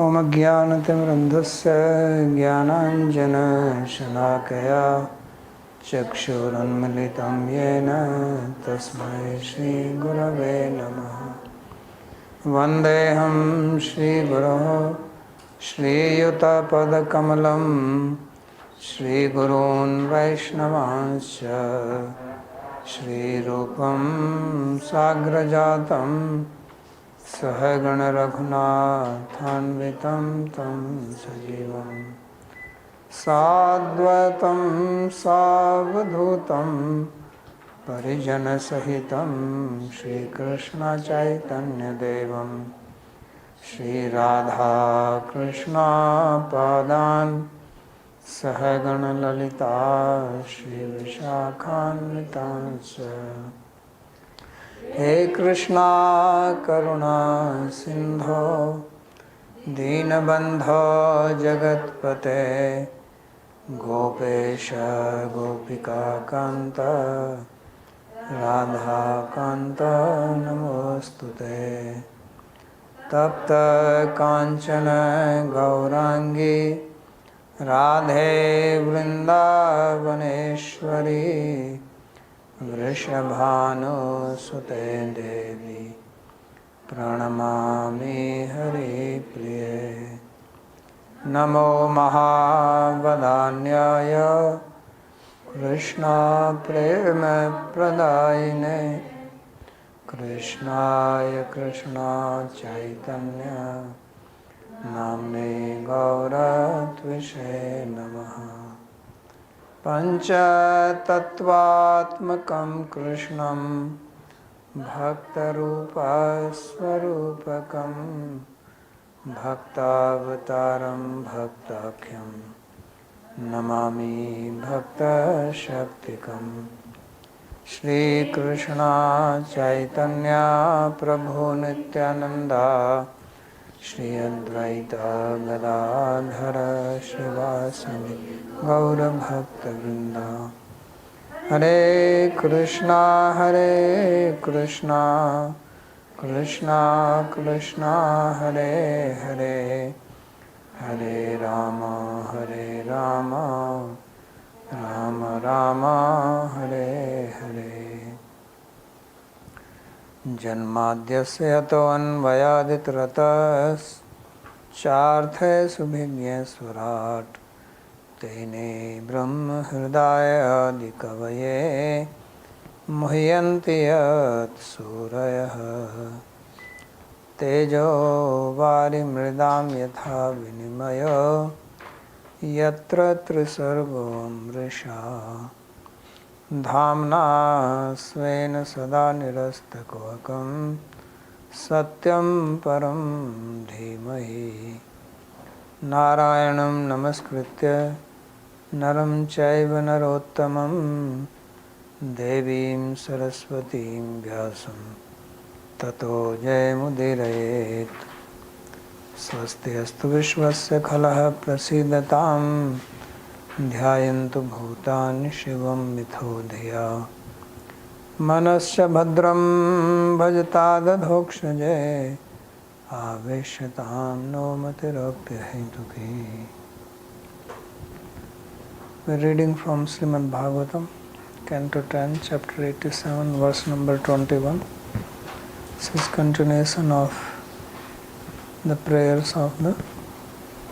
ओम ज्ञानतिमिरन्धस्य ज्ञानाञ्जनशलाकया चक्षुरुन्मिलितं येन तस्मै श्रीगुरवे नमः। वन्देऽहं श्रीगुरोः श्रीयुतपदकमलं श्रीगुरून् वैष्णवांश्च श्रीरूपं साग्रजातं सहगण रघुनाथान्वितं तं सजीवं साद्वैतं सावधूतं परिजनसहितं श्रीकृष्ण चैतन्यदेवं श्रीराधाकृष्णपादान् सहगण ललिता श्रीविशाखान्वितांश्च। हे कृष्णा करुणा सिंधो दीनबंधो जगत्पते गोपेश गोपिका कांत राधा कांत नमोस्तुते। तप्त कांचन गौरांगी राधे वृंदावनेश्वरी वृषभानुसुते देवी प्रणमामि हरिप्रिये। नमो महावदान्याय कृष्णा प्रेम प्रदायिने कृष्णाय कृष्णा चैतन्य नाम्ने गौरत्विषे नमः। पंचतत्वात्मकं कृष्णं भक्तरूपस्वरूपकं भक्तावतारं भक्ताख्यं नमामि भक्तशक्तिकं। श्रीकृष्ण चैतन्य प्रभु नित्यानंदा श्री अद्वैता गदाधर शिवासदि गौरभक्तवृंदा। हरे कृष्णा कृष्णा कृष्णा हरे हरे हरे राम राम राम हरे हरे। जन्माद्यस्य यतोऽन्वयादितरतश्चार्थेषु तेने ब्रह्म हृदय आदिकवये मुह्यन्ति यत् सूरयः। तेजो वारिमृदां यथा विनिमयो यत्र त्रिसर्गो मृषा धाम्ना स्वेन सदा निरस्तकुहकं सत्यं परं धीमहि। नारायणं नमस्कृत्य नरं चैव नरोत्तमं देवीं सरस्वतीं व्यासं ततो जयमुदीरयेत्। स्वस्ति अस्तु विश्वस्य खलः प्रसीदतां ध्यायन्तु भूतानि शिवं मिथो धिया। मनश्च भद्रं भजतादधोक्षजे आवेश्यतां no मतिरप्यहेतुकी। We are reading from Śrīmad-Bhāgavatam, Canto 10, Chapter 87, verse number 21. This is continuation of the prayers of the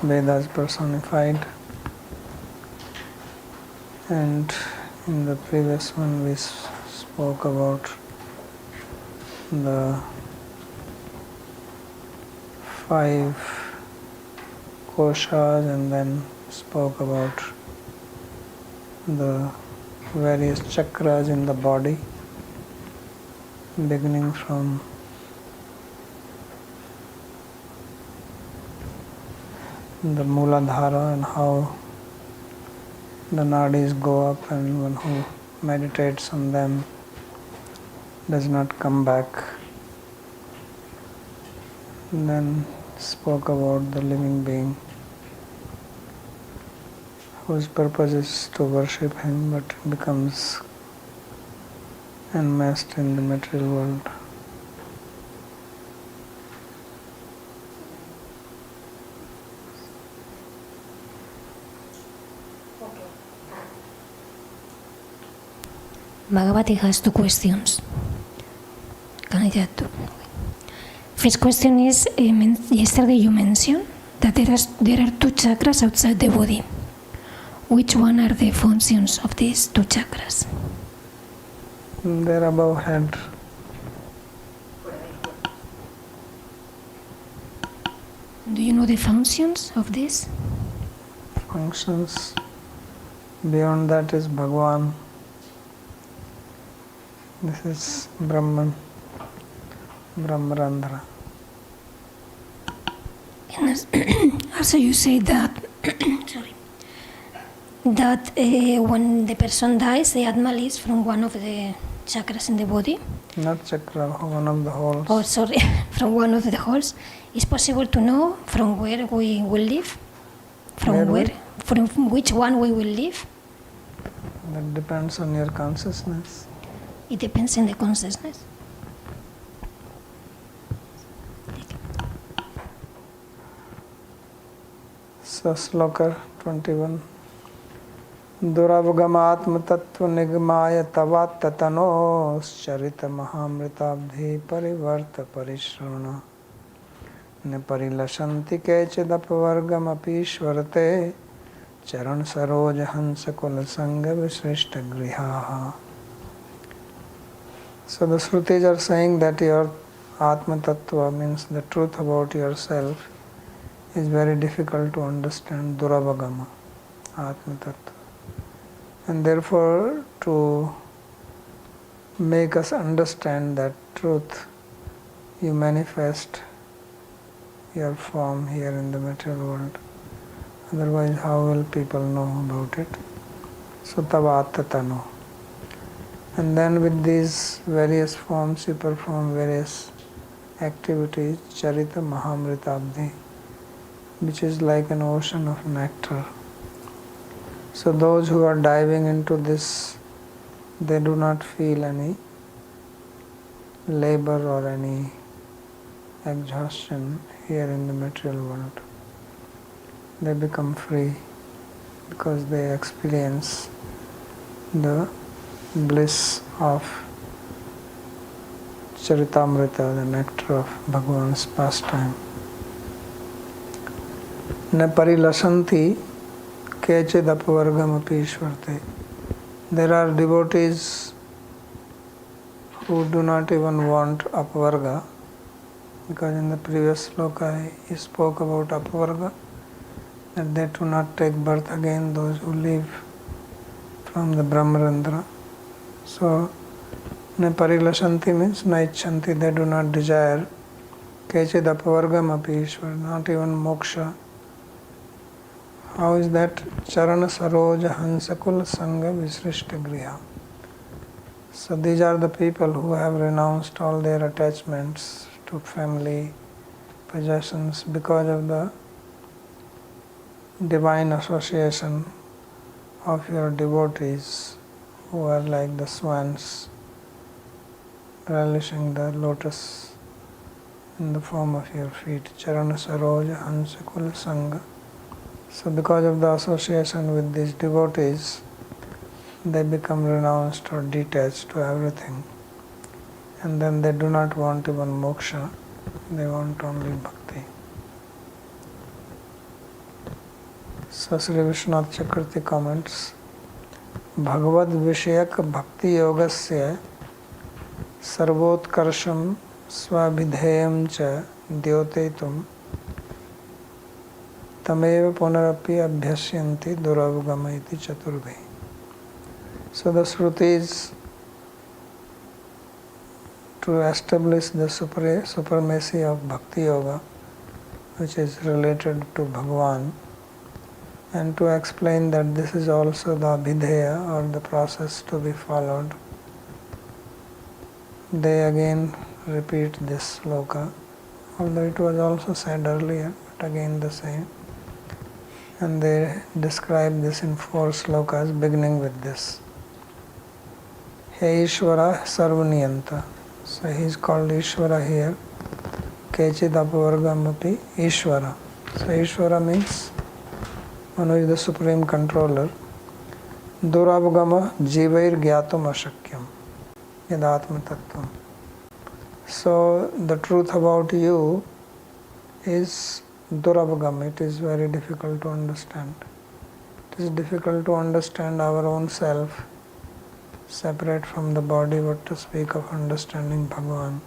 Vedas personified, and in the previous one we spoke about the 5 koshas and then spoke about the various chakras in the body, beginning from the Mooladhara and how the nadis go up, and one who meditates on them does not come back. And then spoke about the living being whose purpose is to worship him but becomes enmeshed in the material world. Bhagavati has two questions. Can I get two? First question is, yesterday you mentioned that there are two chakras outside the body. Which one are the functions of these two chakras? They're above head. Do you know the functions of this? Functions. Beyond that is Bhagwan. This is Brahman, Brahmarandhra. And also you say that, sorry, that when the person dies, the Atma leaves from one of the chakras in the body. Not chakra, one of the holes. Oh, sorry, from one of the holes. Is possible to know from where we will live? From which one we will live? That depends on your consciousness. It depends on the consciousness. So, Sloka 21. Duravagama tattva nigmaya tavat tatanos charita mahamritabdhi parivarta parishrana neparilashanti kechidapvargam apishvarate charan saroja hansakula sangha visrishta grihaha. So the Shrutis are saying that your Atma Tattva means the truth about yourself is very difficult to understand, Duravagama, Atma Tattva. And therefore, to make us understand that truth, you manifest your form here in the material world. Otherwise, how will people know about it? So, Tavatatano. And then with these various forms, you perform various activities, Charita Mahamritabdhi, which is like an ocean of nectar. So those who are diving into this, they do not feel any labor or any exhaustion here in the material world. They become free because they experience the bliss of Charitamrita, the nectar of Bhagavan's pastime. Ne parilasanti kechid apvargam apishvarte. There are devotees who do not even want apvarga, because in the previous sloka he spoke about apvarga, that they do not take birth again, those who live from the Brahmarandhra. So, ne parilashanti means naichanti, they do not desire kechid apvargam apishvar, not even moksha. How is that? Charana saroja hansakul sangha visrishta griha. So these are the people who have renounced all their attachments to family, possessions, because of the divine association of your devotees, who are like the swans relishing the lotus in the form of your feet. Charana saroja hansakul sangha. So because of the association with these devotees, they become renounced or detached to everything. And then they do not want even moksha, they want only bhakti. So Sri Vishwanath Chakravarti comments, Bhagavad Vishayak Bhakti Yogasya Sarvotkarsham Swabhidheyam Cha Dyotetum Tameva Punarapi Abhyasyanti Duravagama iti Chaturvai. So the Shrutis, to establish the supremacy of Bhakti Yoga, which is related to Bhagavan, and to explain that this is also the Abhidheya, or the process to be followed, they again repeat this sloka, although it was also said earlier, but again the same. And they describe this in 4 slokas, beginning with this. He Ishvara Sarvaniyanta. So he is called Ishvara here. Kechid apvargamapi Ishvara. So Ishvara means one who is the supreme controller. Duravagama jivair gyatum ashakyam. yadatma tattvam. So the truth about you is durabhagam. It is very difficult to understand. It is difficult to understand our own self separate from the body, what to speak of understanding Bhagavan.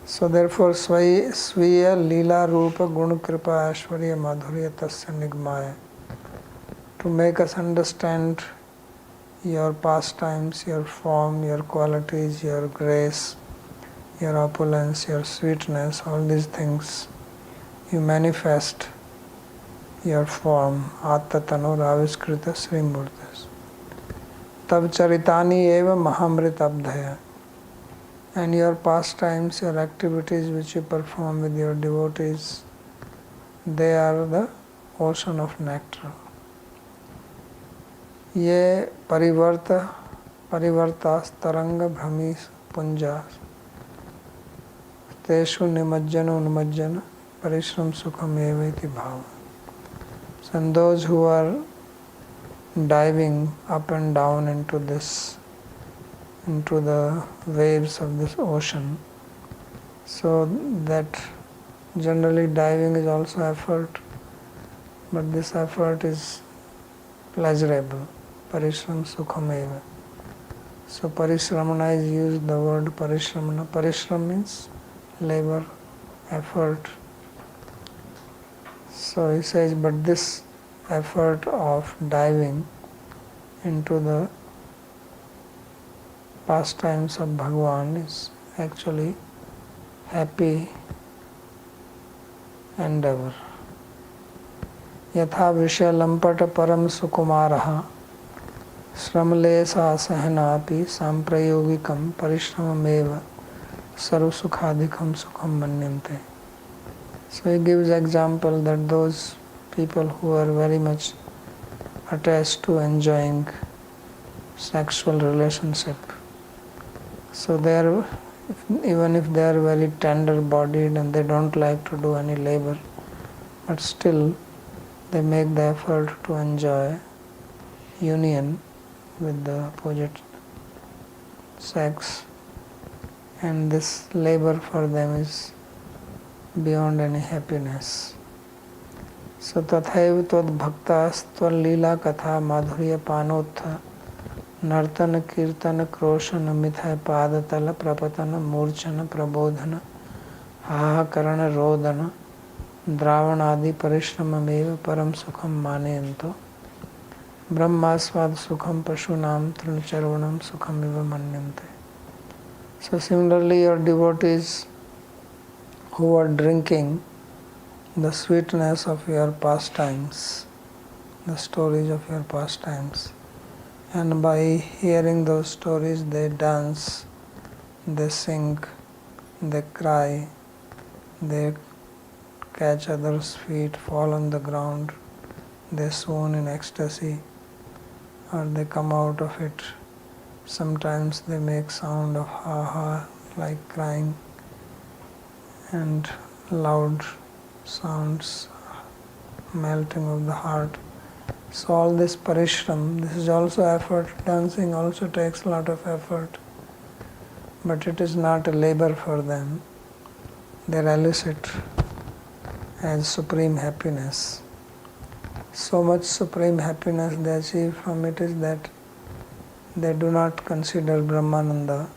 So therefore, Sviya Leela Rupa Gun Kripa Aishwarya Madhurya Tasya Nigmaya, to make us understand your pastimes, your form, your qualities, your grace, your opulence, your sweetness, all these things, you manifest your form, Attatanur Aviskrita Srimurtis. Tab Charitani Eva Mahamrit Abdhaya. And your pastimes, your activities which you perform with your devotees, they are the ocean of nectar. Ye parivartas taranga bhrami punjas teshu nimajjana unmajjana parishram sukham eveti bhava. So and those who are diving up and down into the waves of this ocean, so that generally diving is also effort, but this effort is pleasurable. Parishram sukhameva. So parishramana is used, the word parishramana. Parishram means labor, effort. So he says, but this effort of diving into the pastimes of Bhagavan is actually happy endeavor. Yatha vishya lampata param sukumaraha shramlesa sahanapi samprayogikam parishramameva sarvasukhadikam sukham manyante. So he gives example that those people who are very much attached to enjoying sexual relationship, so they are, even if they are very tender bodied and they don't like to do any labor, but still they make the effort to enjoy union with the opposite sex, and this labor for them is beyond any happiness. So tathaiva tvad bhaktas tvad lila katha madhurya panotha nartana kirtana kroshana mithay padatala prapatana murchana prabodhana hahakarana rodana dravanadi parishramameva param sukham maneyanto brahmaswad sukham pashunam trunacharvanam sukham iva manyante. So similarly, your devotees who are drinking the sweetness of your pastimes, the stories of your pastimes, and by hearing those stories they dance, they sing, they cry, they catch others' feet, fall on the ground, they swoon in ecstasy, or they come out of it. Sometimes they make sound of ha-ha, like crying, and loud sounds, melting of the heart. So all this parishram, this is also effort. Dancing also takes a lot of effort, but it is not a labor for them. They relish it as supreme happiness. So much supreme happiness they achieve from it is that they do not consider Brahmananda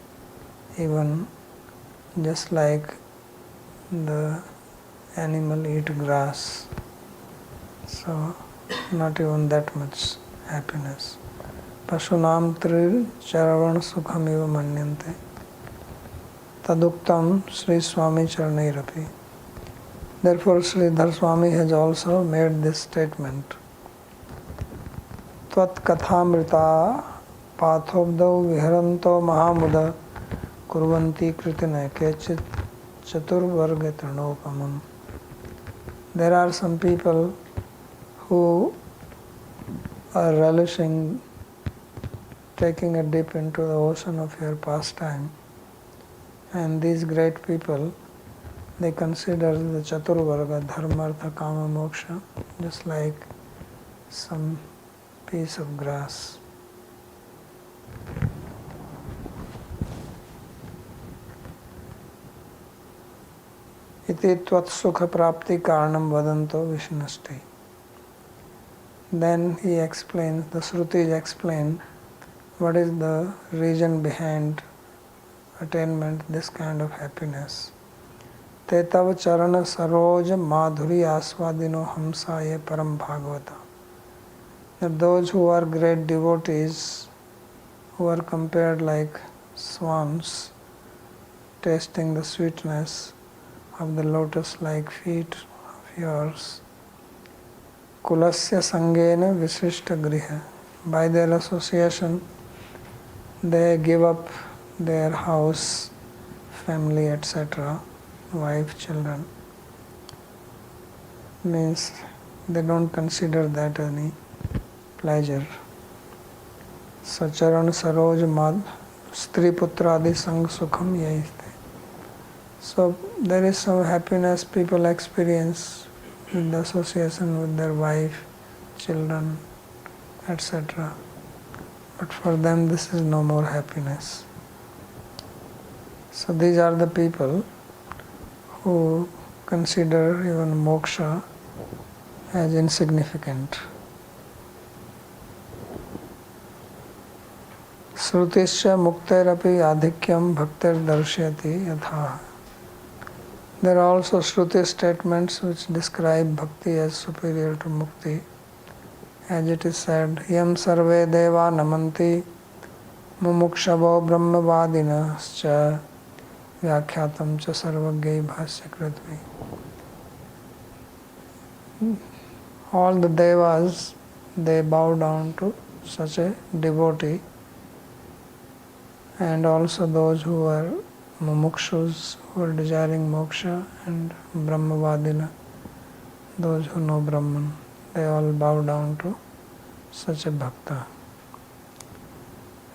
even just like the animal eat grass. So not even that much happiness. Pashunam trir charavan sukham eva manyante taduktam Sri Swami Charnairapi. Therefore Sridhar Swami has also made this statement. Tvat kathamrita pathobdau viharanto mahamuda kurvanti kritine kechit chaturvarga trinopamam. There are some people who are relishing taking a dip into the ocean of your pastime, and these great people, they consider the chaturvarga, dharma, artha, kama, moksha, just like some piece of grass. iti tvat sukha prapti karanam vadanto vishnasti. Then he explains, the Shrutis explain what is the reason behind attainment this kind of happiness. Te tav charana saroj madhuri aswadino hamsaye param bhagavata. That those who are great devotees, who are compared like swans, tasting the sweetness of the lotus-like feet of yours, kulasya sangena visishta griha. By their association, they give up their house, family, etc., wife, children. Means they don't consider that any pleasure. Sacharan saroj mad stri putradi sang sukham yaiste. So there is some happiness people experience with the association with their wife, children, etc. But for them this is no more happiness. So these are the people who consider even moksha as insignificant. Shrutisya muktairapi adhikyam bhaktir darsyati yatha. There are also Shruti statements which describe bhakti as superior to mukti. As it is said, yam sarve deva namanti mumukshavo brahmavadinascha vyakhyatam cha sarvagyai bhasyakritvi. All the devas, they bow down to such a devotee, and also those who are mumukshus, who are desiring moksha, and brahmavadina, those who know Brahman, they all bow down to such a bhakta.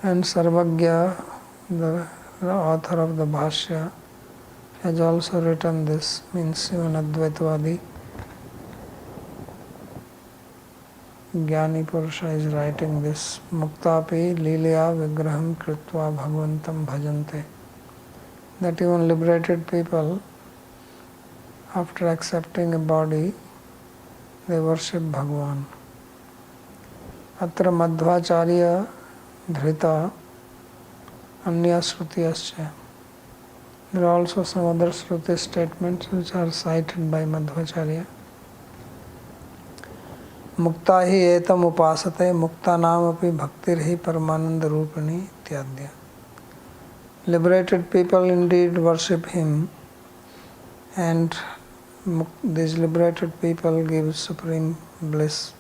And Sarvagya, the author of the Bhashya, has also written this, means even Advaitvadi Jnani Purusha is writing this, Muktapi Lilya Vigraham Kritva Bhagvantam Bhajante. That even liberated people, after accepting a body, they worship Bhagwan. Atra Madhvacharya Dhrita Anya Shrutiyascha. There are also some other Shruti statements which are cited by Madhvacharya. Mukta hi etam upasate mukta nam api bhaktir hi paramananda rupani ityadya. Liberated people indeed worship him, and these liberated people give supreme bliss.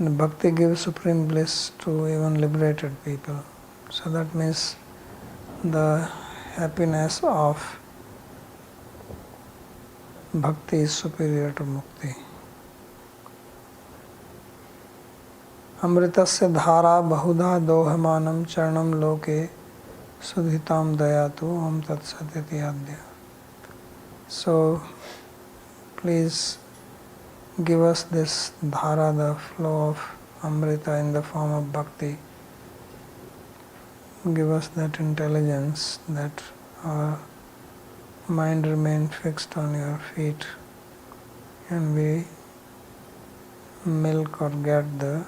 The bhakti gives supreme bliss to even liberated people. So that means the happiness of bhakti is superior to mukti. Amritasya dhara bahudha dohamanam charnam loke sudhitam dayatu om tat satyati adya. So please give us this dhara, the flow of amrita in the form of bhakti. Give us that intelligence, that our mind remain fixed on your feet, and we milk or get the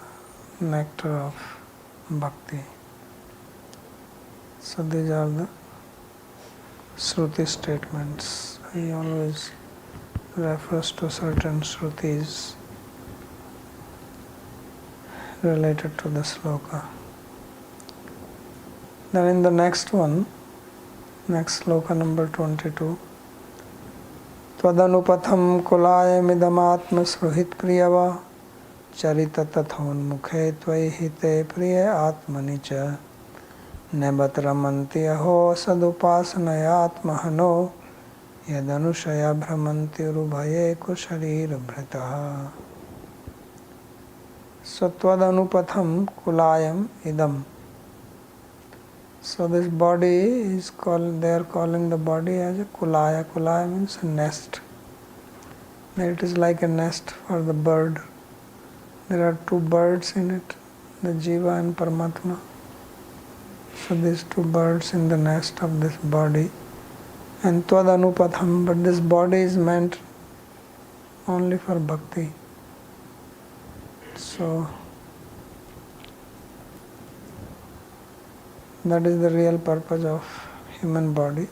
nectar of bhakti. So these are the Shruti statements. He always refers to certain Shrutis related to the sloka. Then in the next one, next sloka number 22, Tvadanupattham kulayamidam sruhit priyava charita tathon mukhe tvai hite priya atmani cha nebat ramanti aho sadupasanaya atmahano yadanushaya bhramanti urubhaye kusharira bhrataha. So Tvadanupattham kulayam idam. So this body is called, they are calling the body as a kulaya. Kulaya means a nest. It is like a nest for the bird. There are two birds in it, the Jiva and Paramatma. So these two birds in the nest of this body, And Tvad-anupatham, but this body is meant only for bhakti. So that is the real purpose of human body.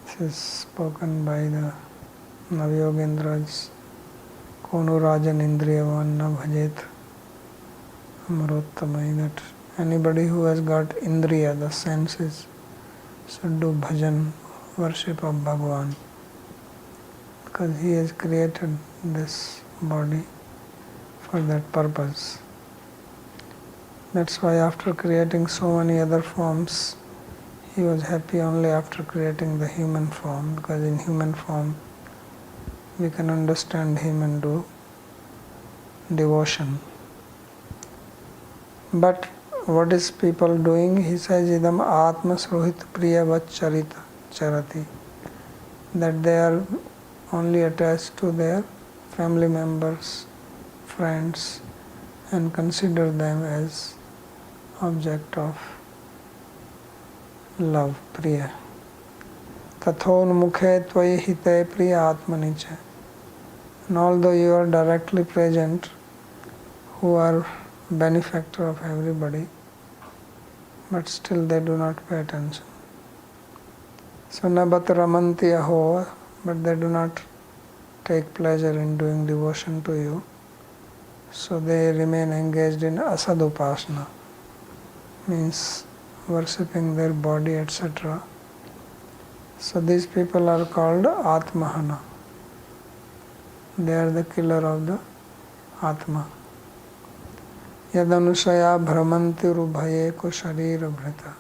This is spoken by the Navyogendras. Konu Rajan Indriyavan na bhajet amrottamai, that anybody who has got indriya, the senses, should do bhajan, worship of Bhagavan, because he has created this body for that purpose. That's why after creating so many other forms, he was happy only after creating the human form, because in human form we can understand him and do devotion. But what is people doing? He says, idam atma srohit priya vacharita charati, that they are only attached to their family members, friends, and consider them as object of love, priya. Tathon mukhe tvai hite priya atmanicha. And although you are directly present, who are benefactor of everybody, but still they do not pay attention. So nabat ramanti aho, but they do not take pleasure in doing devotion to you. So they remain engaged in asadupasana, means worshipping their body, etc. So these people are called Atmahana. They are the killer of the Atma. Yadanusaya bhramanti rubhaye ko sharira bhrita.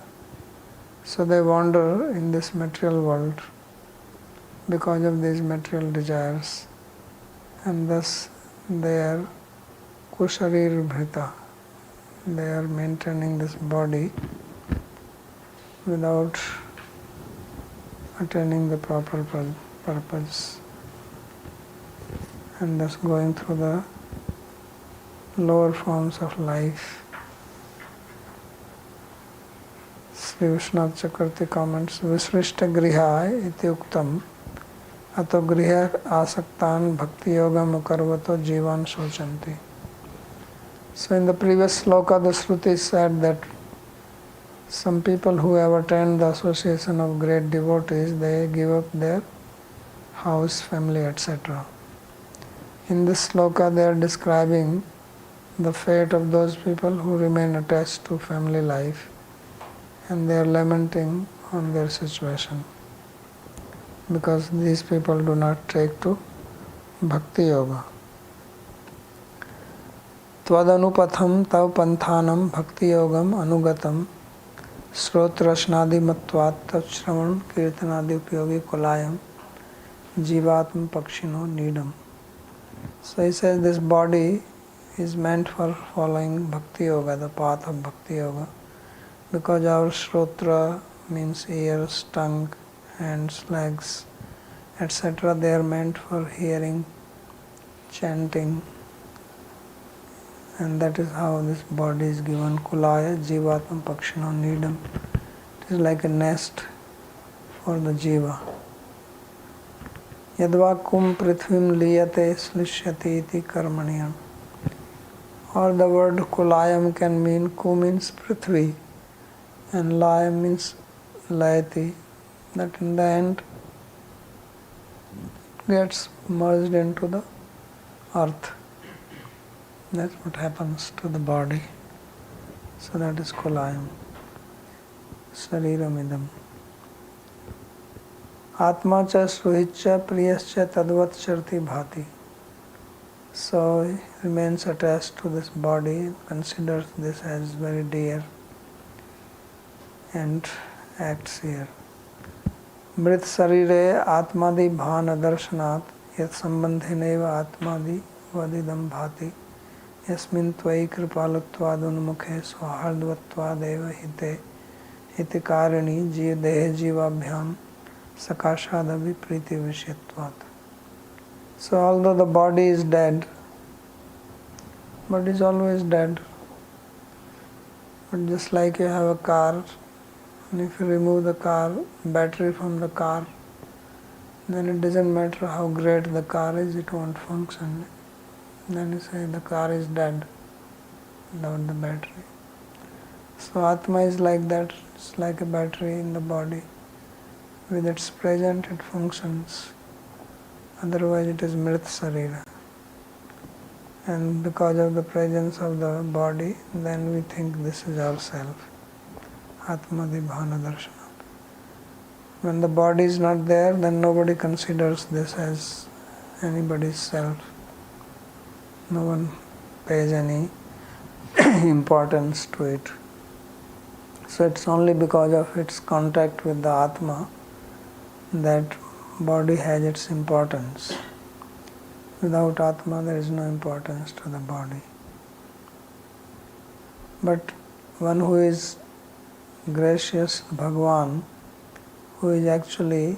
So they wander in this material world because of these material desires, and thus they are kusharir bhrita. They are maintaining this body without attaining the proper purpose, and thus going through the lower forms of life. Sri Vishnath Chakravarti comments, Visrishta griha iti uktam ato griha asaktan bhakti yoga mukarvato jivan shochanti. So in the previous sloka, the Shruti said that some people who have attained the association of great devotees, they give up their house, family, etc. In this sloka, they are describing the fate of those people who remain attached to family life, and they are lamenting on their situation because these people do not take to bhakti yoga. Tvadanupattham tav panthanam bhakti yogam anugatam srotrasnadi matvat shravan kirtanadi upyogi kolayam jivatma pakshino needam. So he says this body is meant for following bhakti yoga, the path of bhakti yoga, because our shrotra means ears, tongue, hands, legs, etc. They are meant for hearing, chanting, and that is how this body is given. Kulaya jivatma pakshino needam. It is like a nest for the jiva. Yadva kum prithvim liyate slishyati iti karmaniyam. Or the word kulayam can mean, ku means prithvi and layam means layati, that in the end gets merged into the earth. That's what happens to the body. So that is kulayam. Shariramidam. Atma cha suhicha priyascha tadvat sharti bhati. So he remains attached to this body, considers this as very dear, and acts here. Mrit sarire atmadi bhana darshanat yat sambandhineva atmadi vadidam bhati yasmin tvai kripalatvad unmukhe swahardvatvad hite hite karini jiv dehe jivabhyam sakashadavi priti vishyatvat. So although the body is dead, but is always dead. But just like you have a car And if you remove the car battery from the car, then it doesn't matter how great the car is, it won't function. Then you say the car is dead without the battery. So Atma is like that, it's like a battery in the body. With its present it functions, otherwise it is Mrit Sarira. And because of the presence of the body, then we think this is ourself. Atma Dibhana Darshana. When the body is not there, then nobody considers this as anybody's self. No one pays any importance to it. So it's only because of its contact with the Atma that body has its importance. Without Atma there is no importance to the body. But one who is gracious Bhagwan, who is actually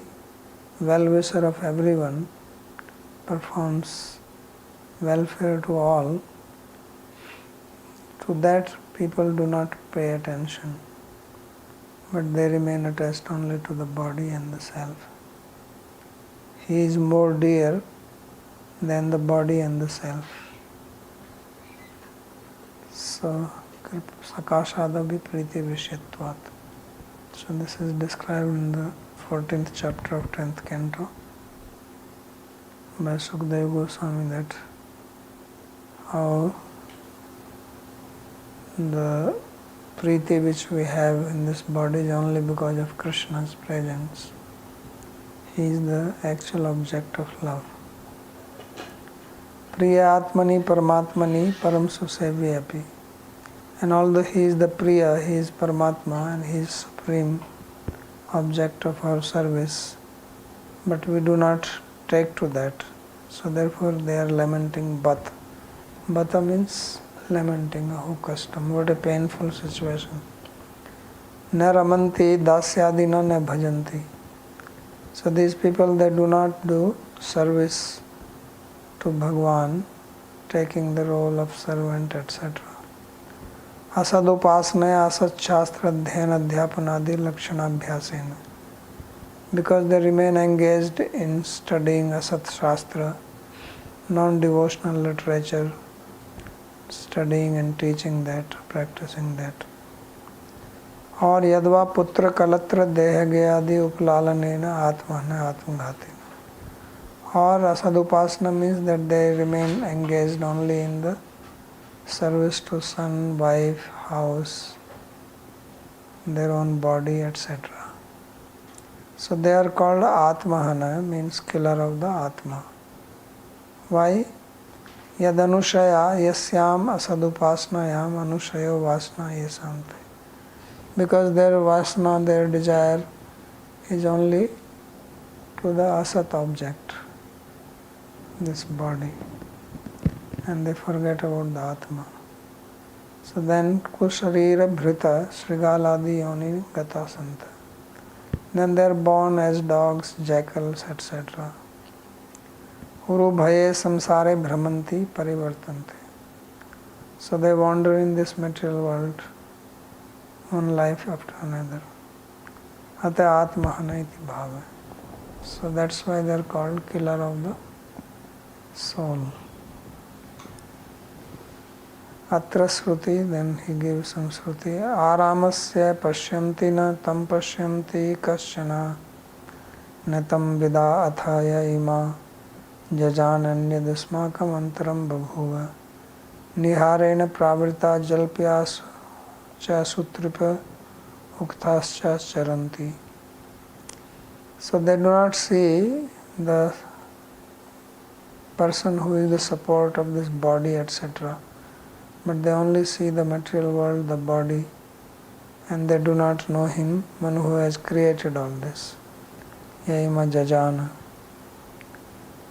well-wisher of everyone, performs welfare to all, to that people do not pay attention, but they remain attached only to the body and the self. He is more dear than the body and the self. So, Sakashadabi Priti Vishyatvat. So this is described in the 14th chapter of 10th canto by Sukadeva Goswami, that how the Priti which we have in this body is only because of Krishna's presence. He is the actual object of love. Priya Atmani Paramatmani Param Susevi Api. And although he is the Priya, he is Paramatma and he is supreme object of our service, but we do not take to that. So therefore they are lamenting Bhat. Bhata means lamenting, oh custom, what a painful situation. Na ramanti dasyadina na bhajanti. So these people, they do not do service to Bhagwan, taking the role of servant, etc. Asad upasnaya asad shastra dhyana adhyapanadi lakshanabhyasena. Because they remain engaged in studying asat shastra, non-devotional literature, studying and teaching that, practicing that. और यद्वा पुत्र कलत्र देह गयादि उपलालनेन आत्मन आत्मघाति. Or asadupasana means that they remain engaged only in the service to son, wife, house, their own body, etc. So they are called Atmahana, means killer of the Atma. Why? Yadanushaya yasyam asadupasnayam anushayo vasna yasante. Because their vasna, their desire is only to the asat object, this body, and they forget about the Atma. So then kusharira bhrita srigaladi yoni gata santa. Then they are born as dogs, jackals, etc. Uru bhaye samsare brahmanti parivartante. So they wander in this material world, one life after another. Ate atmahana iti bhava. So that's why they are called killer of the soul. Atra Shruti, then he gives some Shruti. Aramasya pashyanti na tam pashyanti kasyana na tam vida athaya ima jajananya dasmakam antaram babhuva niharena pravrita jalpya cha sutripa uktascha charanti. So they do not see the person who is the support of this body, etc. But they only see the material world, the body, and they do not know him, one who has created all this. Yaima jajana.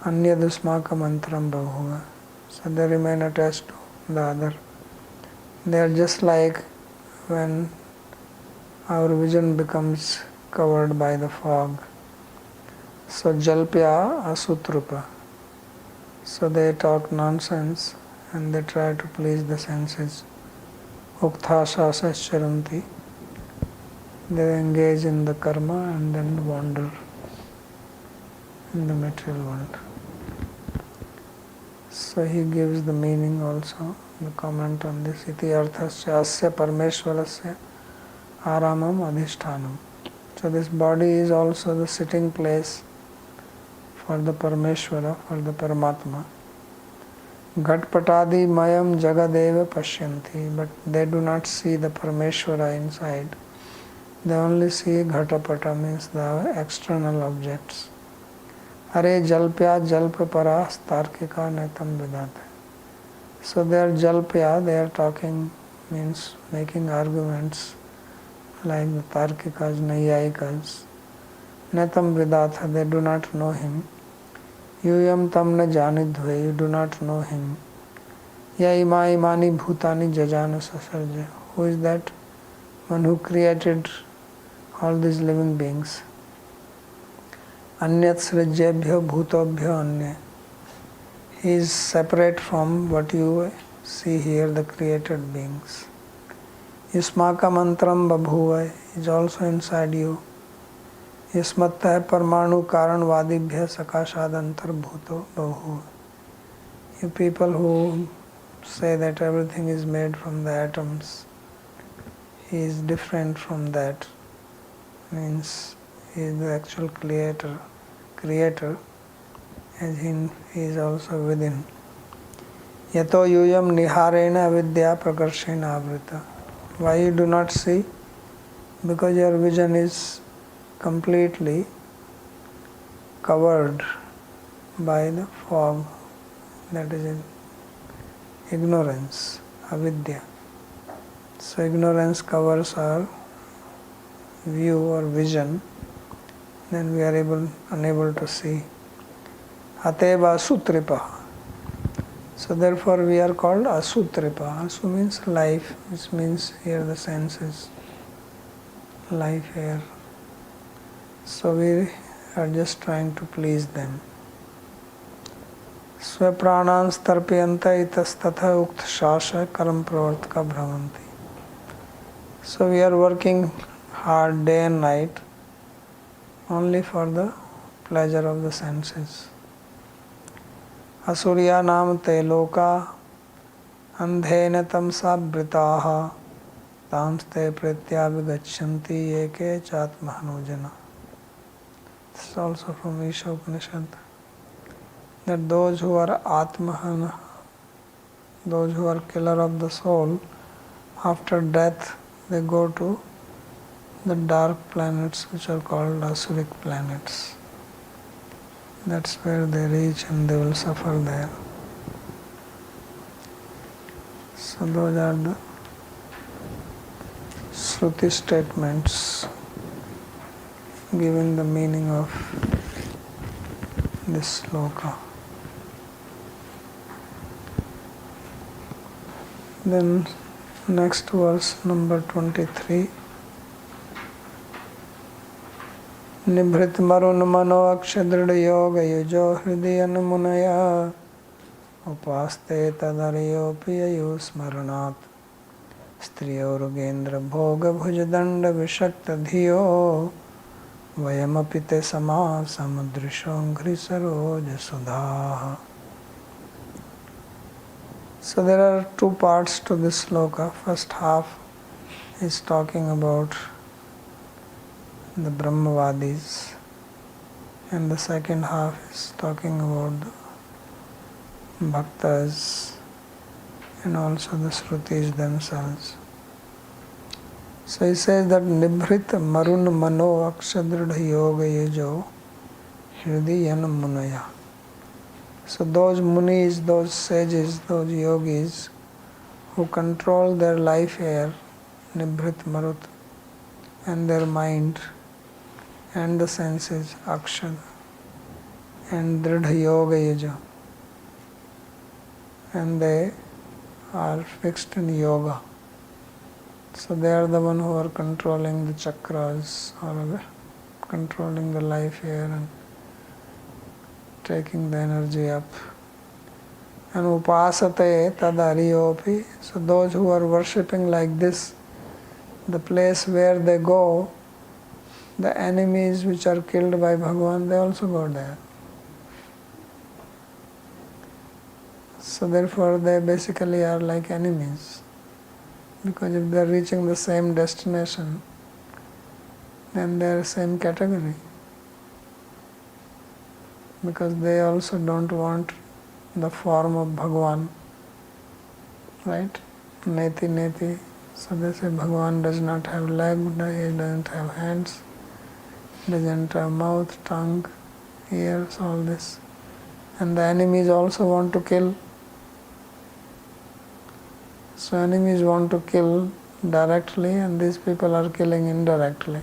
Anya dusmaka mantram bhahuva. So they remain attached to the other. They are just like when our vision becomes covered by the fog. So jalpya asutrupa. So they talk nonsense and they try to please the senses. Ukthasasa charanti. they engage in the karma and then wander in the material world. So he gives the meaning also, the comment on this. Iti arthasya asya parmeshwarasya aramam adhishthanam. So this body is also the sitting place for the Parmeshwara, for the Paramatma. Ghatpatadi mayam jagadeva pashyanti, but they do not see the Parmeshwara inside. They only see Ghatapata, means the external objects. Are jalpya jalpapara starkika netam vedate. So they are jalpya, they are talking, means making arguments like the Tarkikas, Naiyayikas. Netam Vidatha, they do not know him. Yuyam tam na janidhve, you do not know him. Ya ima imani bhutani jajana sasarja. Who is that one who created all these living beings? Anyat srajyabhya bhutobhya anya. He is separate from what you see here, the created beings. Yasmaka mantram babhuva is also inside you. Yasmattah parmanu karan vadibhya sakashad antarbhuto babhuva. You people who say that everything is made from the atoms, he is different from that. Means he is the actual creator, and he is also within. Yato yuyam niharena vidya prakarshena avrita. Why you do not see? Because your vision is completely covered by the fog, that is in ignorance, avidya. So ignorance covers our view or vision, then we are unable to see. Ateva asutripa. So therefore we are called asutripa. Asu means life, which means here the senses, life here. So we are just trying to please them. Swapranan starpyanta itastatha ukt shasha karam pravartka bhravanti. So we are working hard day and night only for the pleasure of the senses. Asurya nam te loka andhena tamsa britaha tamste pratyabhigachanti eke chatmahanujana. This is also from Isha Upanishad. That those who are atmahana, those who are killer of the soul, after death they go to the dark planets which are called Asuric planets. That's where they reach and they will suffer there. So those are the Shruti statements giving the meaning of this sloka. Then next verse number 23. Nibhrit marun mano akshadrida yoga yujo hridayan munaya upaste tadariyo piyayu smaranat striyo rugendra bhoga bhujadanda vishakta dhiyo vayamapite sama samudrisho nghrisaro jasudhaha. So there are two parts to this sloka. First half is talking about the Brahmavadis, and the second half is talking about the Bhaktas and also the Shrutis themselves. So he says that Nibhrit Marun Mano Akshadrudha Yoga Yujo Hridayan Munaya. So those munis, those sages, those yogis who control their life here, Nibhrit Marut, and their mind and the senses, Akshad, and Dridha Yoga Yuja, and they are fixed in yoga. So they are the one who are controlling the chakras, or controlling the life here and taking the energy up. And upasate tadariyopi. So those who are worshipping like this, the place where they go the enemies which are killed by Bhagavan, they also go there. So therefore they basically are like enemies, because if they are reaching the same destination, then they are same category, because they also don't want the form of Bhagavan, right? Neti neti. So they say Bhagavan does not have leg, he doesn't have hands, doesn't have mouth, tongue, ears, all this. And the enemies also want to kill. So enemies want to kill directly, and these people are killing indirectly.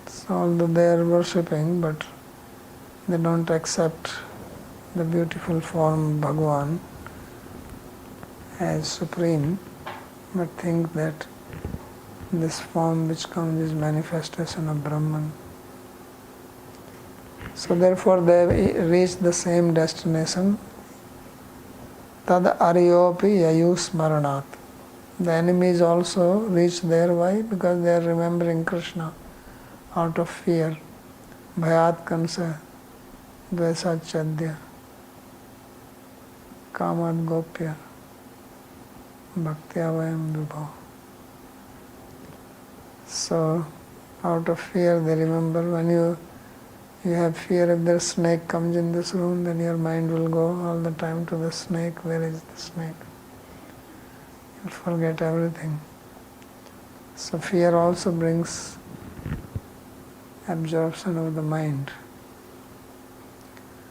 So although they are worshipping, but they don't accept the beautiful form of Bhagavan as supreme, but think that this form which comes is manifestation of Brahman. So therefore they reach the same destination. Tad aryopi yayu smaranat. The enemies also reach there. Why? Because they are remembering Krishna out of fear. Bhayat kansa dvesat chadya kamat gopya bhaktya vayam vibhav. So out of fear they remember. When you have fear, if the snake comes in this room, then your mind will go all the time to the snake. Where is the snake? You'll forget everything. So fear also brings absorption of the mind.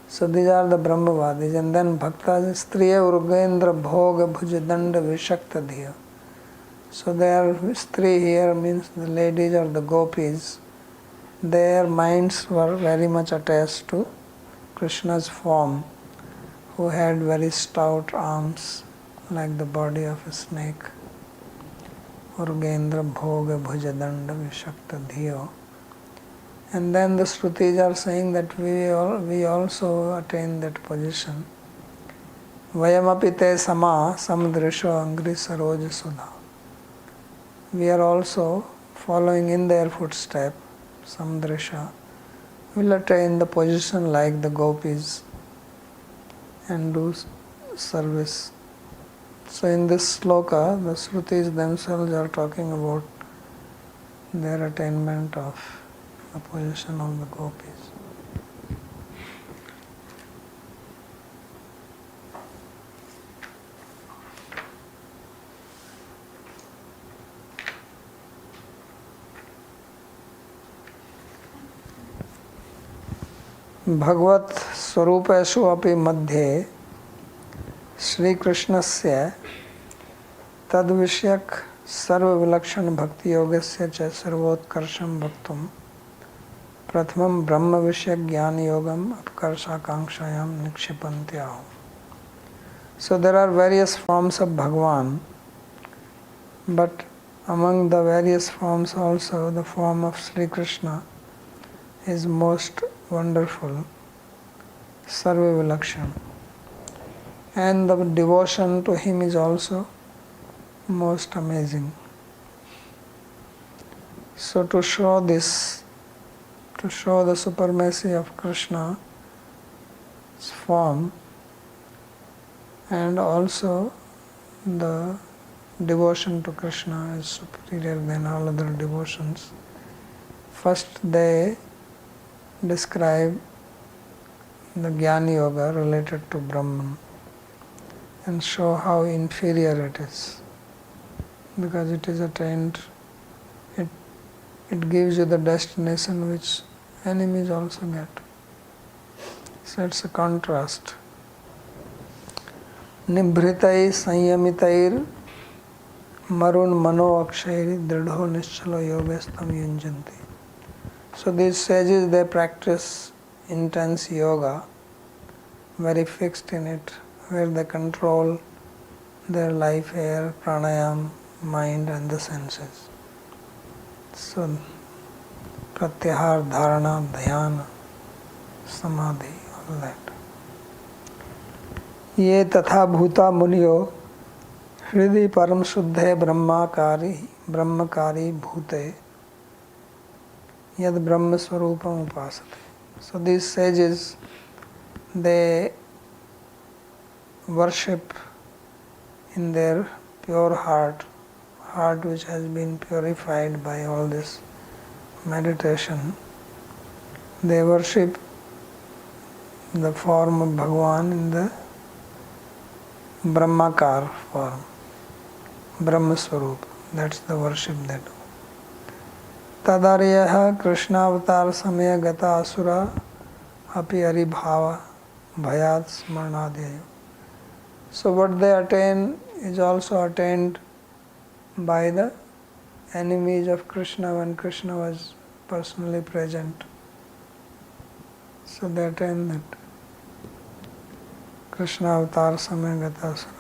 So these are the Brahmavadis. And then Bhaktas, Striya Urgendra Bhoga Bhujadanda Vishakta Dhiya. So their Stri here means the ladies or the gopis. Their minds were very much attached to Krishna's form, who had very stout arms like the body of a snake. Urgendra Bhoga Bhujadanda Vishakta Dhiyo. And then the Shrutis are saying that we also attain that position. Vayamapi te sama samdrisho angri saroja sudha. We are also following in their footsteps. Samdrisha will attain the position like the gopis and do service. So in this sloka, the Shrutis themselves are talking about their attainment of the position of the gopis. भगवत स्वरूपेषु अपि मध्ये श्री कृष्णस्य तद्विषयक सर्वविलक्षण भक्ति योगस्य च सर्वोत्कर्षं वक्तुं प्रथमं ब्रह्म विषयक ज्ञान योगम अपकर्षाकांक्षायां निक्षिपन्त्याः. So there are various forms of Bhagavan, but among the various forms also the form of Sri Krishna is most wonderful, sarva vilakshan, and the devotion to him is also most amazing. So to show this, to show the supremacy of Krishna's form and also the devotion to Krishna is superior than all other devotions, first they describe the Jnana Yoga related to Brahman and show how inferior it is, because it is attained, it gives you the destination which enemies also get. So it's a contrast. Nibhritai sanyamitair marun mano akshairi dridho nischalo yogestam yunjanti. So these sages, they practice intense yoga, very fixed in it, where they control their life, air, pranayam, mind and the senses. So pratyahar, dharana, dhyana, samadhi, all that. Ye tatha bhuta muniyo hridi param shuddhe brahmakari brahmakari bhute yad brahma swarupam upasate. So these sages, they worship in their pure heart which has been purified by all this meditation. They worship the form of Bhagavan in the Brahmakar form, Brahma Swarup. That's the worship they do. Tadaryaha Krishna avatar samaya gata asura api aribhava bhayat smarnadyayo. So what they attain is also attained by the enemies of Krishna when Krishna was personally present. So they attain that Krishna avatar samaya gata asura.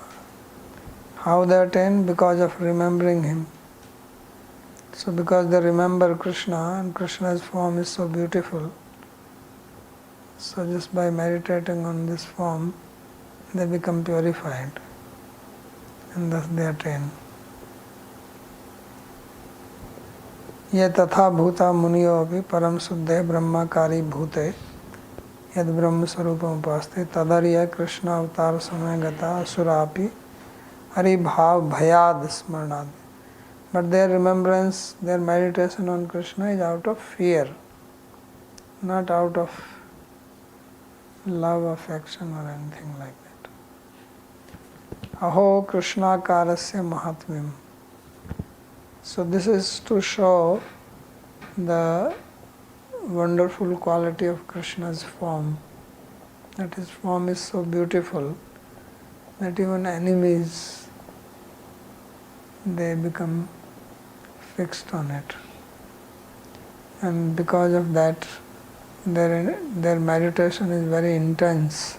How they attain? Because of remembering him. So because they remember Krishna and Krishna's form is so beautiful, so just by meditating on this form, they become purified and thus they attain. Ye tatha bhuta muniyo api param suddhe brahmakari bhute yad brahma sarupam upaste tadarya Krishna avatar samaya gata asurapi hari bhav bhayad smarnad. But their remembrance, their meditation on Krishna is out of fear, not out of love, affection or anything like that. Aho Krishna karasya mahatmyam. So this is to show the wonderful quality of Krishna's form, that his form is so beautiful that even enemies, they become fixed on it. And because of that, their meditation is very intense,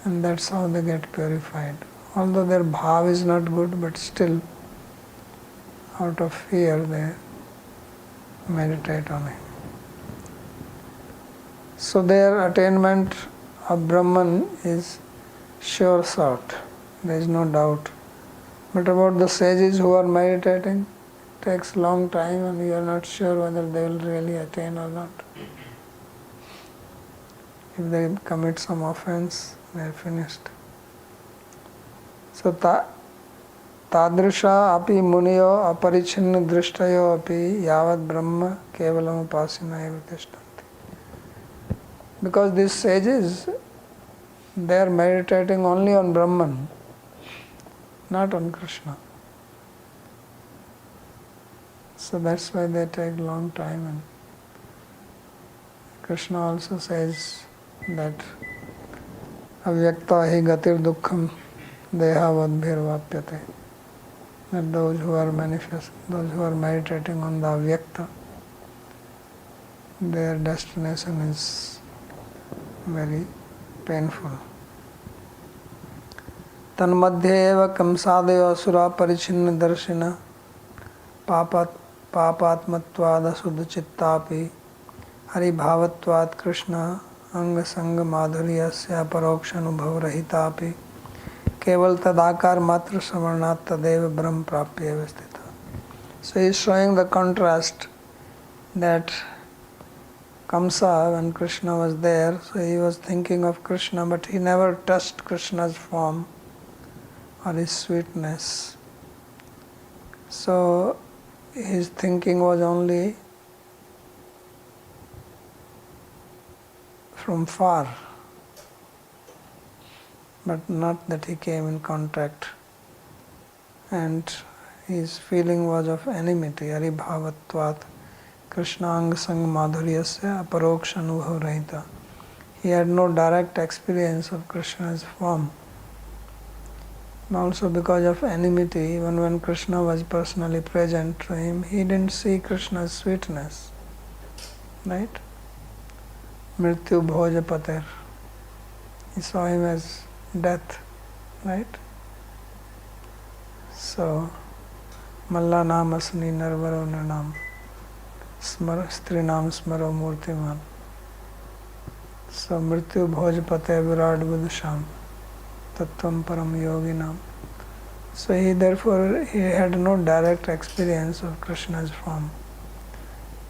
and that's how they get purified. Although their bhav is not good, but still, out of fear, they meditate on him. So their attainment of Brahman is sure sought, there is no doubt. But about the sages who are meditating, it takes long time and you are not sure whether they will really attain or not. If they commit some offense, they are finished. So tadrisha api muniyo aparichinna drishtayo api yavad brahma kevalam upasina eva tishtanti. Because these sages, they are meditating only on Brahman, not on Krishna. So that's why they take long time. And Krishna also says that avyakta hi gatir dukkham dehavadbhir vapyate. That those who are meditating on the avyakta, their destination is very painful. तन्मध्ये एव कंसादयो असुरा परिचिन्न दर्शिना पापात्मत्वाद शुद्ध चित्तापि हरिभावत्वात् कृष्ण अंग संग माधुर्यस्य परोक्ष अनुभव रहितापि केवल तदाकार मात्र श्रवणात् तदेव ब्रह्म प्राप्य अवस्थित. So he is showing the contrast that Kamsa, when Krishna was there, so he was thinking of Krishna, but he never touched Krishna's form or his sweetness. So his thinking was only from far, but not that he came in contact. And his feeling was of enmity, aribhavatvat, Krishna anga sang madhuryasya aparoksha anubhav rahita. He had no direct experience of Krishna's form. And also because of enmity, even when Krishna was personally present to him, he didn't see Krishna's sweetness. Right? Mrityu bhoja pater. He saw him as death. Right? So, Malla nam asni narvaro nirnam. Strinam smaro murtiman. So, Mrityu bhoja pater virat buddhasham. Tattvam param yoginam. So he had no direct experience of Krishna's form.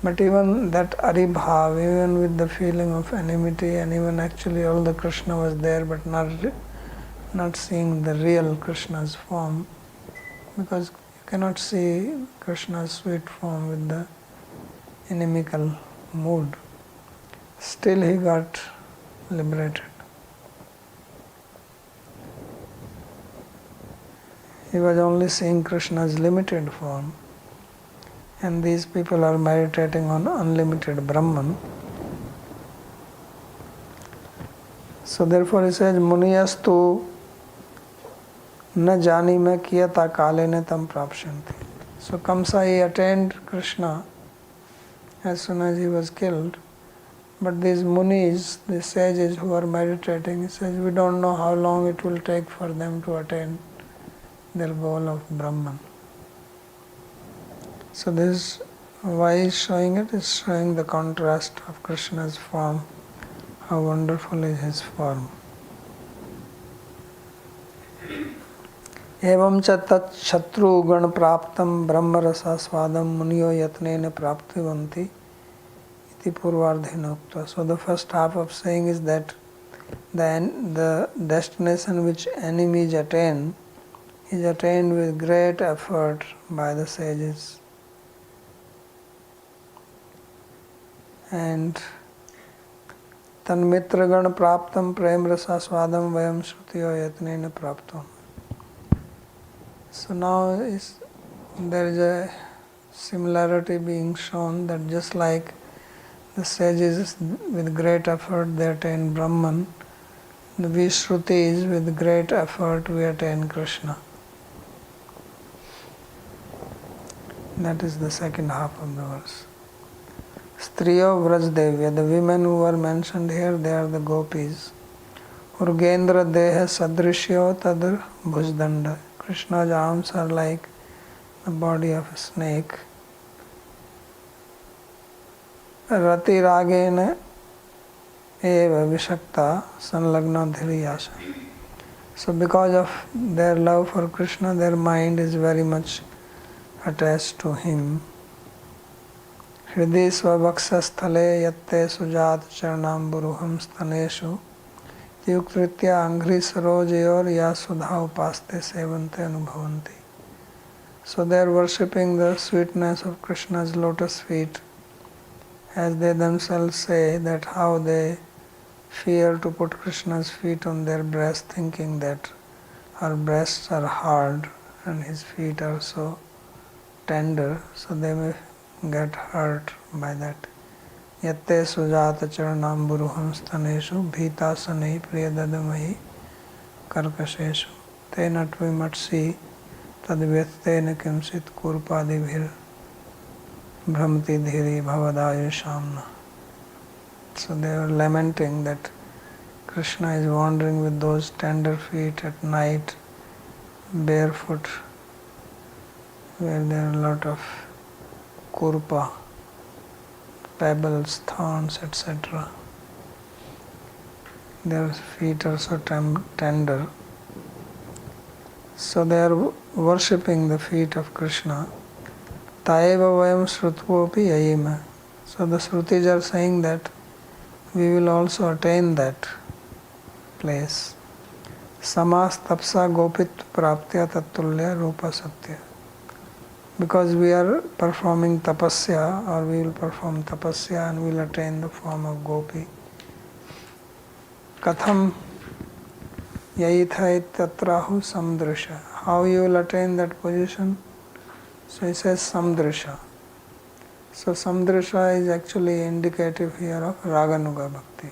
But even that aribhav, even with the feeling of enmity, and even actually all the Krishna was there, but not seeing the real Krishna's form, because you cannot see Krishna's sweet form with the inimical mood. Still he got liberated. He was only seeing Krishna's limited form, and these people are meditating on unlimited Brahman. So therefore he says, Muniyastu na jani me kiyata kalene tam prapshanti. So Kamsa, he attained Krishna as soon as he was killed. But these munis, these sages who are meditating, he says, we don't know how long it will take for them to attain their goal of Brahman. So this, why he is showing it, is showing the contrast of Krishna's form, how wonderful is his form. Evam cha tat shatru gan praptam brahma rasa swadam muniyo yatnena praptivanti iti purvardhena ukta. So the first half of saying is that the destination which enemies attain is attained with great effort by the sages. And tanmitragan praptam prem rasa swadam vayam shrutiyo yatnena praptam. So now there is a similarity being shown that just like the sages with great effort they attain Brahman, the we Shrutis with great effort we attain Krishna. That is the second half of the verse. Striyo Vrajadevya, the women who are mentioned here, they are the gopis. Urgendra deha sadrishyo tadr bhujdanda. Krishna's arms are like the body of a snake. Rati ragena eva vishakta sanlagna dhiriyasha. So because of their love for Krishna, their mind is very much attached to him. Hridhi svabhaksasthale yatte sujat charnam buruham staneshu yukritya anghri sarojayor ya sudha upaste sevante anubhavanti. So they are worshipping the sweetness of Krishna's lotus feet, as they themselves say that how they fear to put Krishna's feet on their breast, thinking that our breasts are hard and his feet are so tender, so they may get hurt by that. Yatte sujata charanam buruham staneshu bhitasane priyadadamahi karkasheshu tena tvimatsi tadvyattena kimsit kurpadibhir Brahmati dhiri bhavadayu shamna. So they are lamenting that Krishna is wandering with those tender feet at night, barefoot, where there are a lot of kurpa, pebbles, thorns, etc. Their feet are so tender. So they are worshipping the feet of Krishna. Taeva vayam shrutvopi yayima. So the Shrutis are saying that we will also attain that place. Samas tapsa gopit praptya tattulya rupa satya. Because we are performing tapasya, or we will perform tapasya and we will attain the form of gopi. Katham yayitha tatrahu samdrisha. How you will attain that position? So he says samdrisha. So samdrisha is actually indicative here of raganuga bhakti,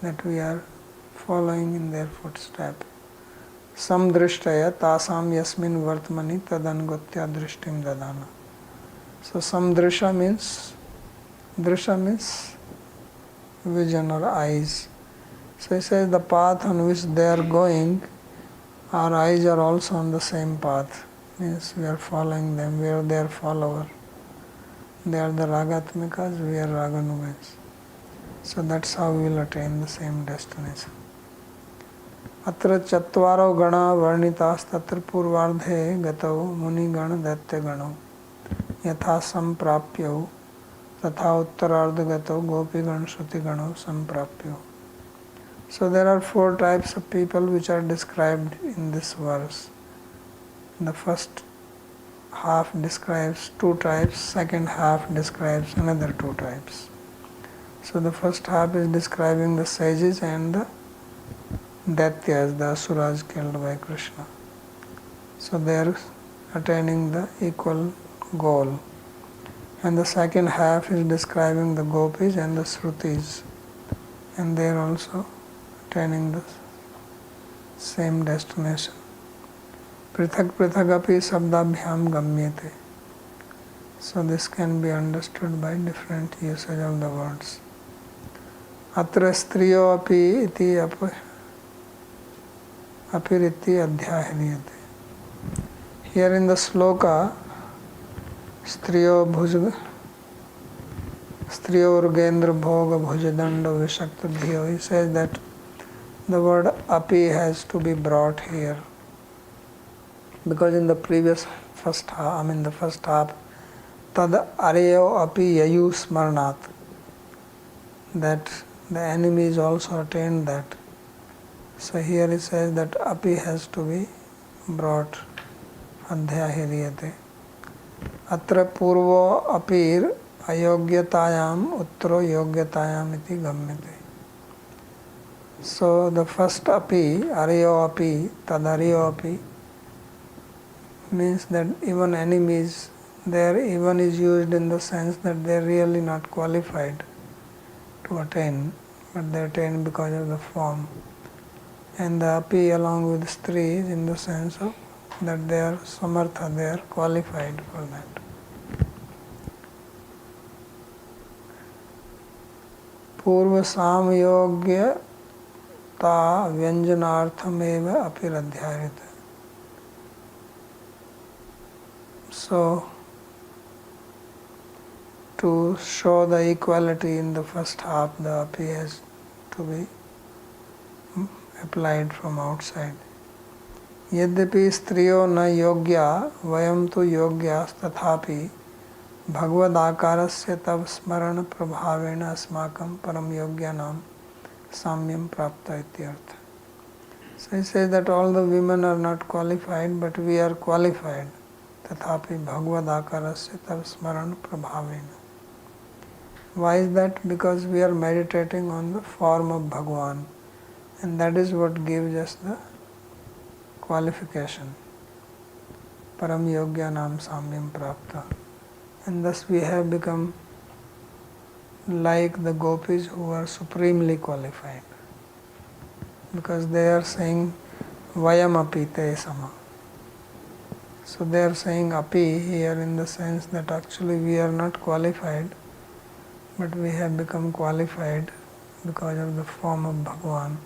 that we are following in their footstep. Samdrishtaya tasam yasmin vartmani tadangotya drishtim dadana. So samdrisha means, drisha means vision or eyes. So he says the path on which they are going, our eyes are also on the same path. Means we are following them, we are their follower. They are the ragatmikas, we are raganugas. So that's how we will attain the same destination. अत्र चत्वारो गणा वर्णितास्तत्र पूर्वार्धे गतौ मुनिगण दैत्यगणौ यथा संप्राप्यौ तथा उत्तरार्धगतौ गोपीगण श्रुतिगणौ संप्राप्यौ. So there are 4 types of people which are described in this verse. The first half describes 2 types, second half describes another 2 types. So the first half is describing the sages and the Daityas, the Asuras killed by Krishna. So they are attaining the equal goal. And the second half is describing the Gopis and the Shrutis, and they are also attaining the same destination. Prithak prithagapi sabdabhyam gamyate. So this can be understood by different usage of the words. Atra striyo api iti apiriti adhyahriyate. Here in the sloka, striyo urgendra bhoga bhujadanda vishakta dhiyo, he says that the word api has to be brought here, because in the first half, tad aryo api yayu smarnat, that the enemies also attained that. So here he says that api has to be brought, adhyahriyate. Atra purvo apir ayogyatayam uttaro yogyatayam iti gamyate. So the first api, aryo api, tadaryo api, means that even enemies, there even is used in the sense that they are really not qualified to attain, but they attain because of the form. And the api along with stri is in the sense of that they are samartha, they are qualified for that. Purva samyogya ta vyanjanarthameva apiradhyarita. So, to show the equality in the first half, the api has to be applied from outside. Yadyapi striyo na yogya vayam tu yogyas tathapi bhagavad-akarasya tav smarana prabhavena asmakam param yogyanam samyam prapta ityartha. So he says that all the women are not qualified, but we are qualified. Tathapi bhagavad-akarasya tav smarana prabhavena. Why is that? Because we are meditating on the form of Bhagavan, and that is what gives us the qualification. Param yogyanam samyam prapta. And thus we have become like the gopis who are supremely qualified, because they are saying vayam api te sama. So they are saying api here in the sense that actually we are not qualified, but we have become qualified because of the form of Bhagavan,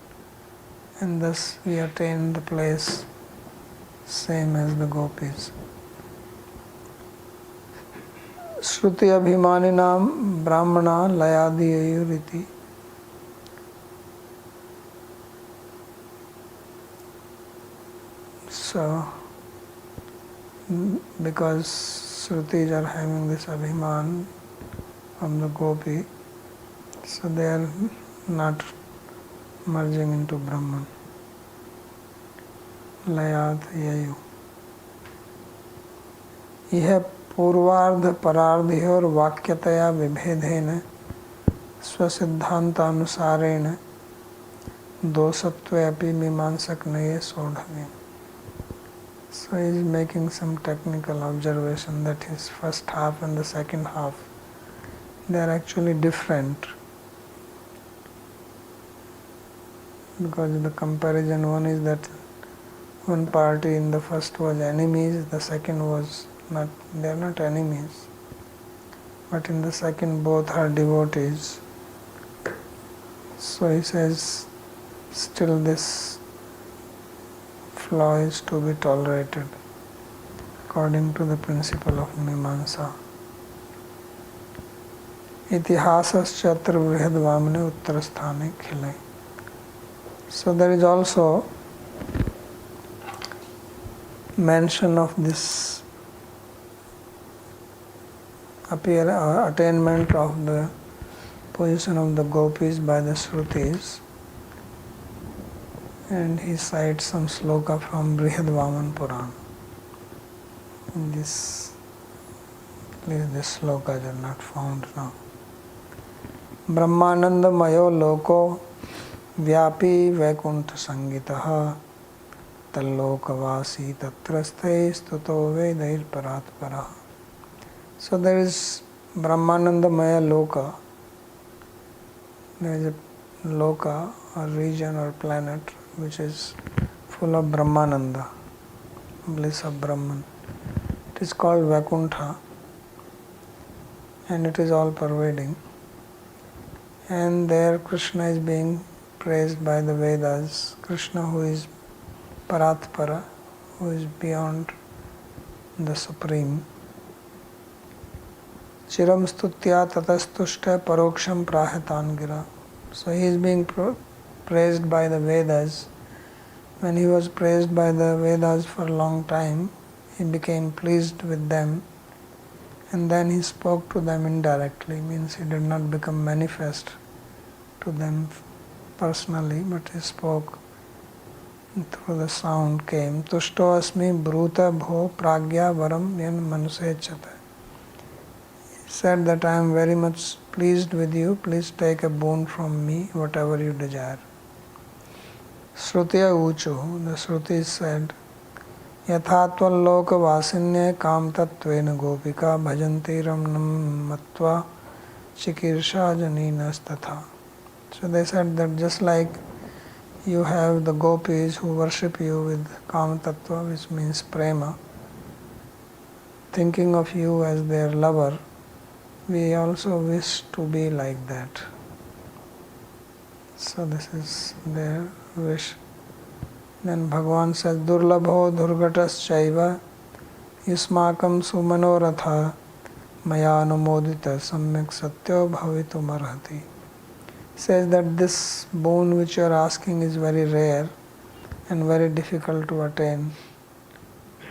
and thus we attain the place same as the gopis. Shruti abhimaninam brahmana layadiyayuriti. So, because Shrutis are having this abhiman from the gopi, so they are not merging into Brahman. Layad yayu. Iha पूर्वार्ध परार्धयोर वाक्यतया विभेदेन स्वसिद्धांतानुसारेण दोषत्वे अपि मीमांसक नये सोढ़वे. So he is making some technical observation that his first half and the second half, they are actually different, because the comparison, one is that one party in the first was enemies, the second was not, they are not enemies, but in the second both are devotees. So he says still this flaw is to be tolerated according to the principle of Mimamsa. Itihasascha atra vrihad vamane uttarasthane khilai. So there is also mention of this attainment of the position of the gopis by the Shrutis, and he cites some sloka from Brihad Vaman Puran. In this place, this slokas are not found now. Brahmananda mayo loko vyapi vaikuntha sangitaha tallokavasi tatrasthe stuto vedair paratpara. So there is Brahmananda maya loka. There is a loka, or region or planet, which is full of Brahmananda, bliss of Brahman. It is called Vaikuntha, and it is all pervading. And there Krishna is being praised by the Vedas. Krishna, who is Paratpara, who is beyond the Supreme. Chiram stutya tatastushta paroksham prahatan gira. So he is being praised by the Vedas. When he was praised by the Vedas for a long time, he became pleased with them, and then he spoke to them indirectly, means he did not become manifest to them personally, but he spoke through the sound came. Tushto asmi bruta bho pragya varam yan manusechate. He said that I am very much pleased with you, please take a boon from me, whatever you desire. Shrutiya uchu, the Shruti said, Yathatval loka vasinye kam tattvena gopika bhajanti ramnam matva chikirsha janinas tatha. So they said that just like you have the gopis who worship you with Kama Tattva, which means prema, thinking of you as their lover, we also wish to be like that. So this is their wish. Then Bhagavan says, Durlabho Durgatas Chaiva Yusmakam Sumanoratha Maya Anumodita Samyak Satyo Bhavitum Arhati. Says that this boon which you are asking is very rare and very difficult to attain.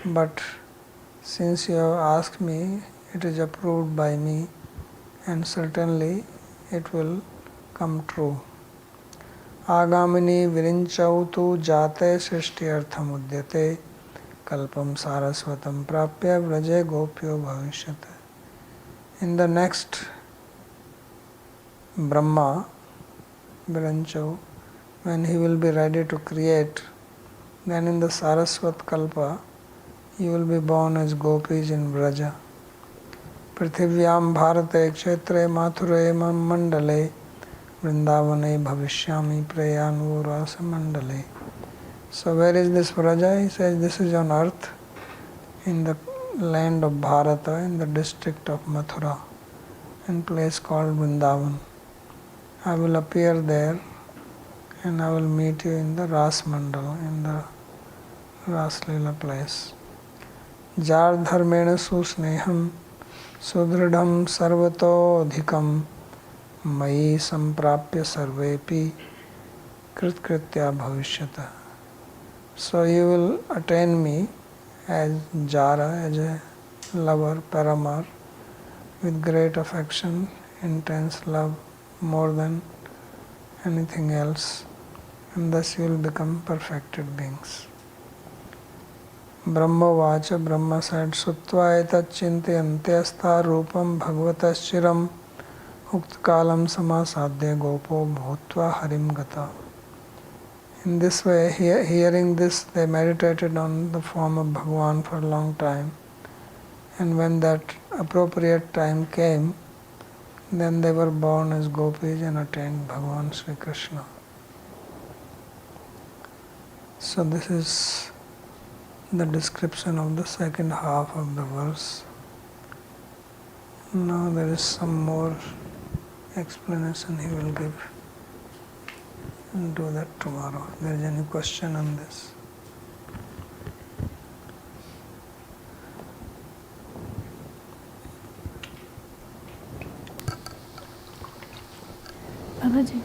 But since you have asked me, it is approved by me, and certainly it will come true. Agamini virinchautu jate srishtyartham udyate kalpam sarasvatam prapya vraje gopyo bhavishyate. In the next Brahma, Viranchau, when he will be ready to create, then in the Saraswat Kalpa, you will be born as gopis in Vraja. Prithivyam bharate kshetre mathure mandale vrindavane bhavishyami preyanvu rasa mandale. So where is this Vraja? He says this is on earth, in the land of Bharata, in the district of Mathura, in a place called Vrindavan. I will appear there and I will meet you in the Ras Mandal, in the Ras Leela place. Jar dharmena susneham sudridham sarvato adhikam mayi samprapya sarvepi kritkritya bhavishyata. So you will attain me as Jara, as a lover, Paramar, with great affection, intense love, more than anything else, and thus you will become perfected beings. Brahma Vacha, Brahma said, Sutva etat chintayantestha rupam bhagavatas chiram uktkalam samasadya gopo bhutva harim gata. In this way, hearing this, they meditated on the form of Bhagavan for a long time, and when that appropriate time came, then they were born as gopis and attained Bhagavan Sri Krishna. So this is the description of the second half of the verse. Now there is some more explanation he will give. We'll do that tomorrow. If there is any question on this. Babaji,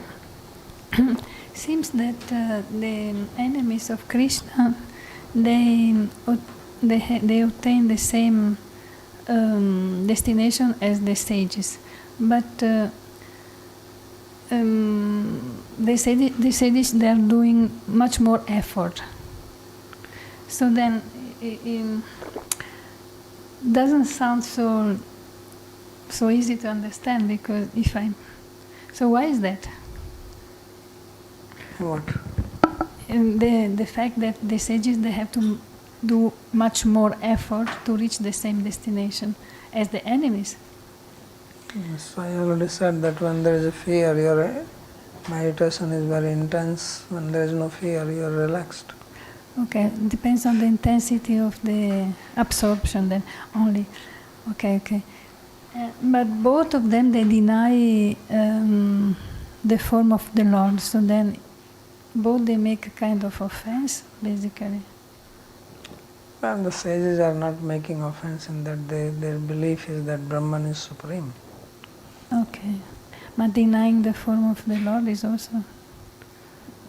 seems that the enemies of Krishna, they they obtain the same destination as the sages, but the sages they are doing much more effort. So then it doesn't sound so easy to understand, because so why is that? What? And the fact that the sages they have to do much more effort to reach the same destination as the enemies. So I already said that when there is a fear, your meditation is very intense. When there is no fear, you are relaxed. Okay, depends on the intensity of the absorption then only. Okay. But both of them they deny the form of the Lord. So then both they make a kind of offense basically. Well, the sages are not making offense in that their belief is that Brahman is supreme. Okay, but denying the form of the Lord is also.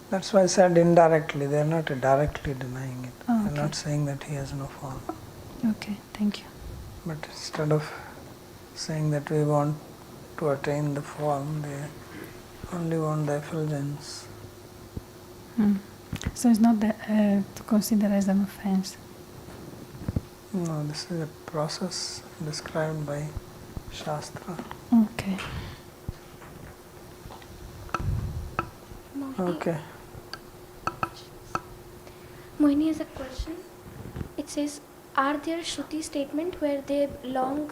That's why I said indirectly. They are not directly denying it. Oh, They are okay. not saying that he has no form. Okay, thank you. But instead of saying that we want to attain the form, they only want the effulgence. So it's not to consider as an offense. No, this is a process described by Shastra. Okay. Okay. Mohini has a question. It says, are there Shruti statements where they long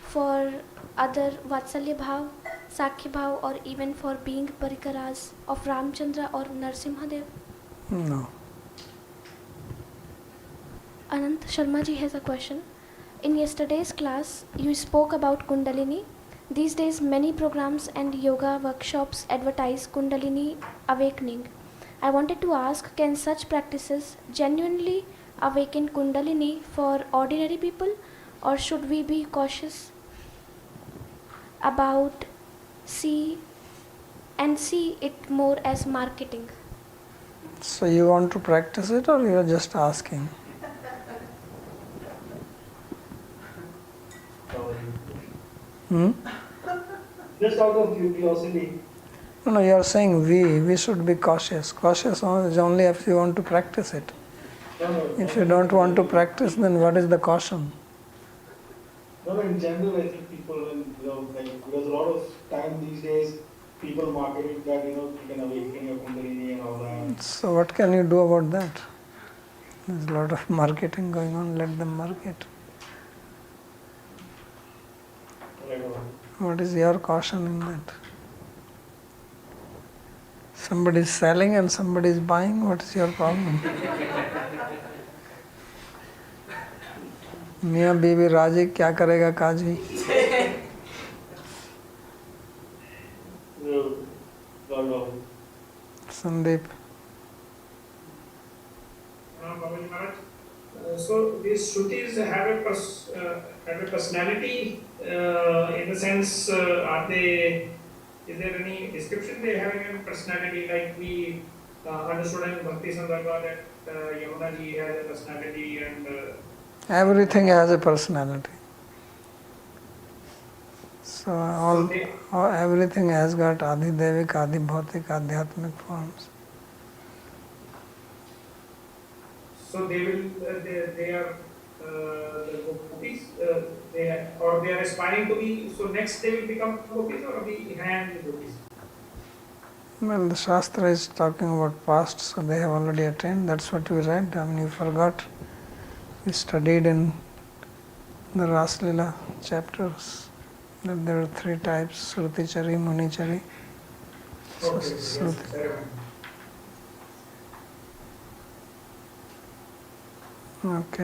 for other Vatsalya Bhav, Sakya Bhav, or even for being Parikaras of Ramchandra or Narsimhadev? No. Anant Sharma ji has a question. In yesterday's class, you spoke about Kundalini. These days, many programs and yoga workshops advertise Kundalini awakening. I wanted to ask, can such practices genuinely awaken Kundalini for ordinary people, or should we be cautious about see it more as marketing? So you want to practice it, or you are just asking? Just out of curiosity. No, you are saying we should be cautious. Cautious is only if you want to practice it. If you don't want to practice, then what is the caution? No, in general, I think people, because a lot of time these days, people market it that, you can awaken your Kundalini and all that. So what can you do about that? There's a lot of marketing going on, let them market. What is your caution in that? Somebody is selling and somebody is buying, what is your problem? मियाँ बीवी राजी क्या करेगा काजी? Sandeep. Babaji Maharaj. So these Shrutis have a personality in the sense, is there any description they have a personality, like we understood in Bhakti Sandarbha that Yamuna ji has a personality and Everything has a personality. So everything has got Adi Devik, Adi Bhautik, Adhyatmic forms. so they are the gopis, they are aspiring to be, so next they will become gopis or we hand gopis? Well, the Shastra is talking about past, so they have already attained. That's what we read. I mean, you forgot. We studied in the Raslila chapters that there are three types: Srutichari, Munichari. Okay.